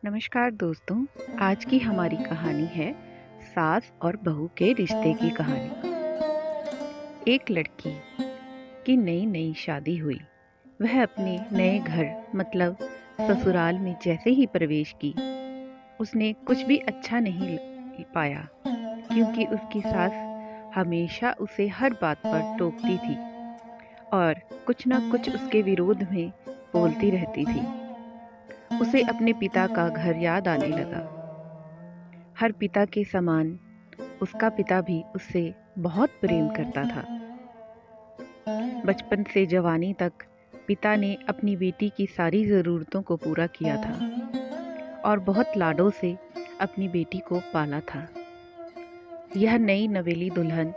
नमस्कार दोस्तों। आज की हमारी कहानी है सास और बहू के रिश्ते की कहानी। एक लड़की की नई नई शादी हुई। वह अपने नए घर मतलब ससुराल में जैसे ही प्रवेश की, उसने कुछ भी अच्छा नहीं पाया, क्योंकि उसकी सास हमेशा उसे हर बात पर टोकती थी और कुछ ना कुछ उसके विरोध में बोलती रहती थी। उसे अपने पिता का घर याद आने लगा। हर पिता के समान उसका पिता भी उससे बहुत प्रेम करता था। बचपन से जवानी तक पिता ने अपनी बेटी की सारी ज़रूरतों को पूरा किया था और बहुत लाडों से अपनी बेटी को पाला था। यह नई नवेली दुल्हन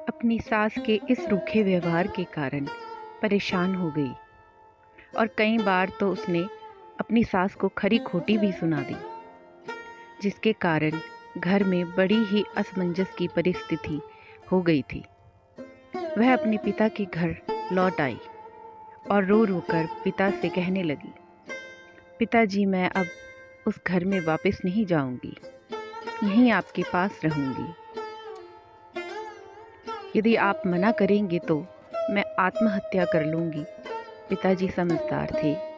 अपनी सास के इस रूखे व्यवहार के कारण परेशान हो गई और कई बार तो उसने अपनी सास को खरी खोटी भी सुना दी, जिसके कारण घर में बड़ी ही असमंजस की परिस्थिति हो गई थी। वह अपने पिता के घर लौट आई और रो रो कर पिता से कहने लगी, पिताजी, मैं अब उस घर में वापस नहीं जाऊंगी, यहीं आपके पास रहूंगी। यदि आप मना करेंगे तो मैं आत्महत्या कर लूंगी। पिताजी समझदार थे।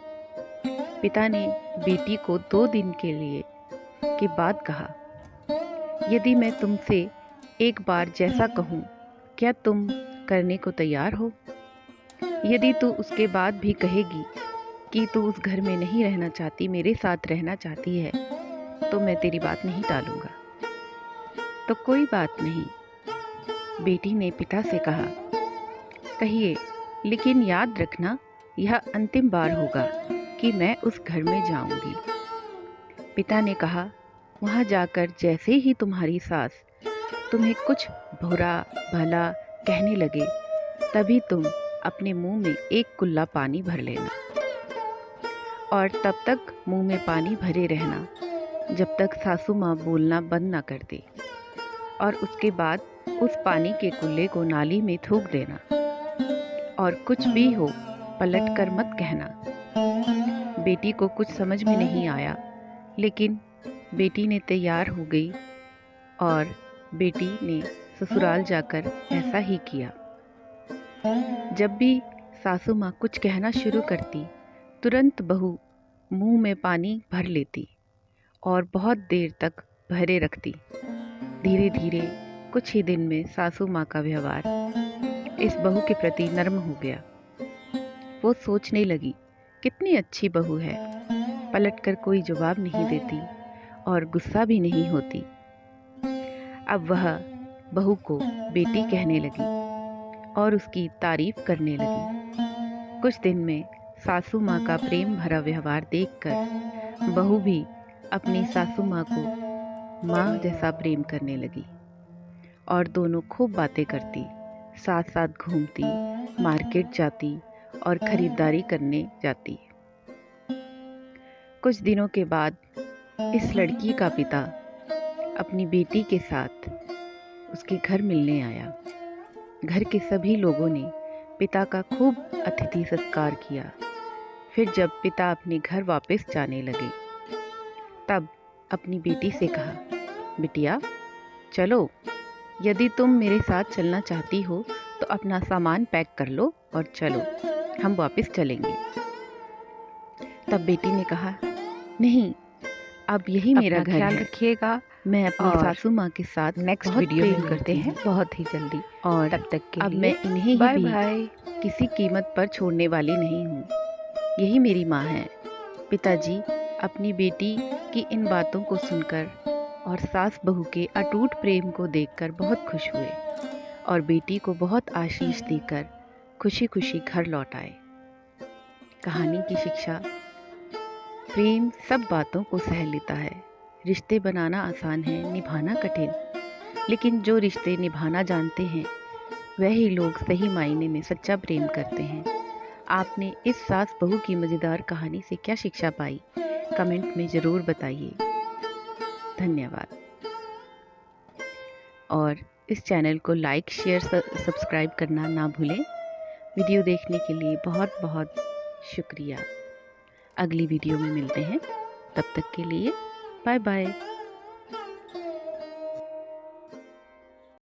पिता ने बेटी को 2 दिन के बाद कहा, यदि मैं तुमसे एक बार जैसा कहूँ, क्या तुम करने को तैयार हो? यदि तू उसके बाद भी कहेगी कि तू उस घर में नहीं रहना चाहती, मेरे साथ रहना चाहती है, तो मैं तेरी बात नहीं टालूंगा। तो कोई बात नहीं, बेटी ने पिता से कहा, कहिए, लेकिन याद रखना यह अंतिम बार होगा कि मैं उस घर में जाऊंगी। पिता ने कहा, वहां जाकर जैसे ही तुम्हारी सास तुम्हें कुछ बुरा भला कहने लगे, तभी तुम अपने मुंह में एक कुल्ला पानी भर लेना और तब तक मुंह में पानी भरे रहना जब तक सासू माँ बोलना बंद ना कर दे, और उसके बाद उस पानी के कुल्ले को नाली में थूक देना और कुछ भी हो पलट कर मत कहना। बेटी को कुछ समझ में नहीं आया, लेकिन बेटी ने तैयार हो गई और बेटी ने ससुराल जाकर ऐसा ही किया। जब भी सासू माँ कुछ कहना शुरू करती, तुरंत बहू मुंह में पानी भर लेती और बहुत देर तक भरे रखती। धीरे धीरे कुछ ही दिन में सासू माँ का व्यवहार इस बहू के प्रति नर्म हो गया। वो सोचने लगी, कितनी अच्छी बहू है, पलटकर कोई जवाब नहीं देती और गुस्सा भी नहीं होती। अब वह बहू को बेटी कहने लगी और उसकी तारीफ करने लगी। कुछ दिन में सासू माँ का प्रेम भरा व्यवहार देखकर बहू भी अपनी सासू माँ को माँ जैसा प्रेम करने लगी और दोनों खूब बातें करती, साथ साथ घूमती, मार्केट जाती और खरीदारी करने जाती। कुछ दिनों के बाद इस लड़की का पिता अपनी बेटी के साथ उसके घर मिलने आया। घर के सभी लोगों ने पिता का खूब अतिथि सत्कार किया। फिर जब पिता अपने घर वापस जाने लगे, तब अपनी बेटी से कहा, बिटिया चलो, यदि तुम मेरे साथ चलना चाहती हो तो अपना सामान पैक कर लो और चलो, हम वापस चलेंगे। तब बेटी ने कहा, नहीं, अब यही मेरा घर ख्याल है। रखिएगा। मैं अपनी सासू माँ के साथ नेक्स्ट बहुत वीडियो प्रेम में करते मिलते हैं हैं बहुत ही जल्दी। और तब तक के अब लिए मैं इन्हें ही बाय भी बाय। किसी कीमत पर छोड़ने वाली नहीं हूँ। यही मेरी माँ है। पिताजी अपनी बेटी की इन बातों को सुनकर और सास बहू के अटूट प्रेम को देखकर बहुत खुश हुए और बेटी को बहुत आशीष देकर खुशी खुशी घर लौट आए। कहानी की शिक्षा, प्रेम सब बातों को सह लेता है। रिश्ते बनाना आसान है, निभाना कठिन, लेकिन जो रिश्ते निभाना जानते हैं वही लोग सही मायने में सच्चा प्रेम करते हैं। आपने इस सास बहू की मज़ेदार कहानी से क्या शिक्षा पाई, कमेंट में ज़रूर बताइए। धन्यवाद। और इस चैनल को लाइक, शेयर, सब्सक्राइब करना ना भूलें। वीडियो देखने के लिए बहुत बहुत शुक्रिया। अगली वीडियो में मिलते हैं। तब तक के लिए बाय बाय।